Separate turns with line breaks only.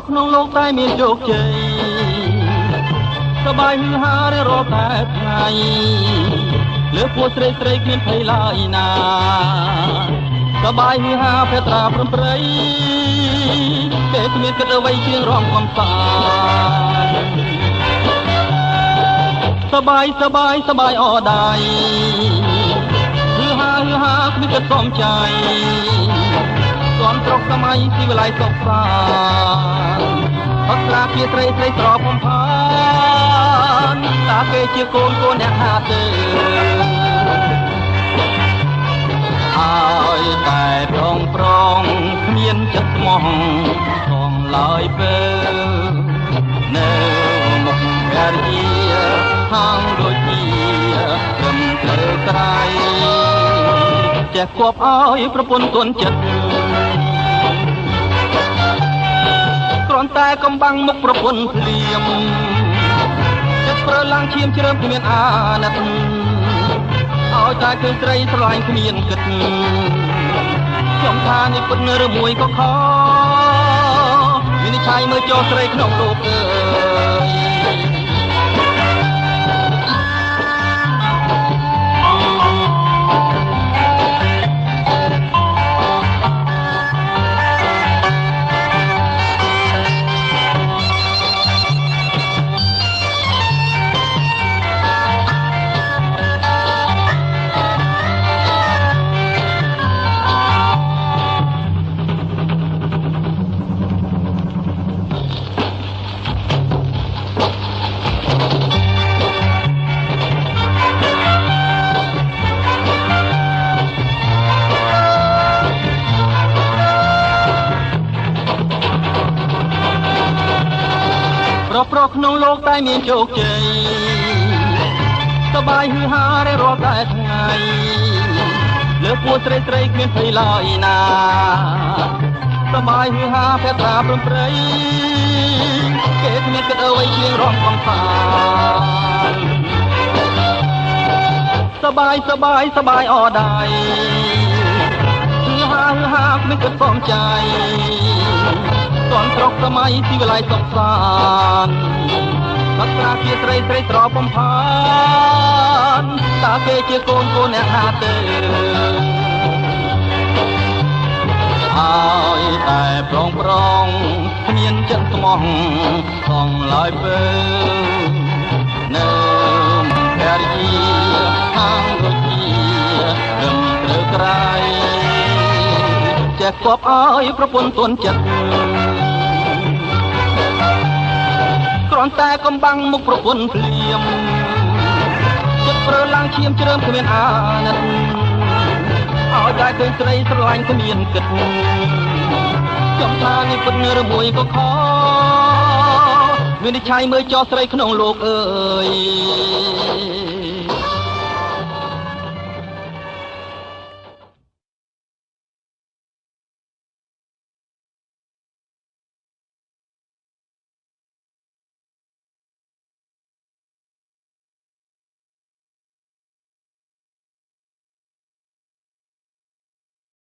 ក្នុងលោកតែមានជោគជ័យសបាយហឺហារាល់តែថ្ងៃលើពួស្រីស្រីគ្មានភ័យឡើយណាសបាយហឺហាភេត្រាព្រំប្រៃគេគ្មានគិតអ្វីជាងរំកំសាន្តសបាយអរដៃហឺហាគ្មានគិតសំចៃស្នស្រុកសម័យស៊ីវិល័យសុខសាន្តអក្សរាជាស្រីស្រពបំផានតាគេជាកូនអ្នកហាទេហើយតែប្រងគ្មានចិត្តស្មោះផងឡើយពេលនៅមុខភរិយាហាងដូចជាត្រឹមត្រូវក្រៃចេះគប់ឲ្យប្រពន្ធទុនចិត្តគ្រាន់តែកំបាំងមុខប្រពន្ធភ្លាមចិត្តប្រើឡើងឈាមជ្រើមគ្មានអាណិតឲ្យតែឃើញស្រីស្រឡាញ់គ្មានគិតខ្ញុំថានេះពិតឬមួយក៏ខវិនិច្ឆ័យមើលចោលស្រីក្នុងលោកអើយប្រក្នុងលោកតែមានជោគជ័យសបាយហឺហារាល់តែថ្ងៃលើពួស្រីគ្មានភ័យឡើយណាសបាយហឺហាភេត្រាព្រំប្រៃគេគ្មានគិតអ្វីជាងរំកំសាន្តសបាយអរដៃហឺហាគ្មានគិតសំចៃស្នស្រុកសម័យស៊ីវិល័យសុខសាន្តអក្សរាជាស្រីស្រពបំផានតាគេជាកូនអ្នកហាទេហើយតែប្រងគ្មានចិត្តស្មោះផងឡើយពេលនៅភរិយាហាងដូចជាត្រឹមត្រូវក្រៃចេះគប់ឲ្យប្រពន្ធទុនចិត្តគ្រាន់តែកំបាំងមុខប្រពន្ធភ្លាមចិត្តប្រើឡើងឈាមជ្រើមគ្មានអាណិតឲ្យតែឃើញស្រីស្រឡាញ់គ្មានគិតខ្ញុំថានេះពិតឬមួយក៏ខវិនិច្ឆ័យមើលចោលស្រីក្នុងលោកអើយ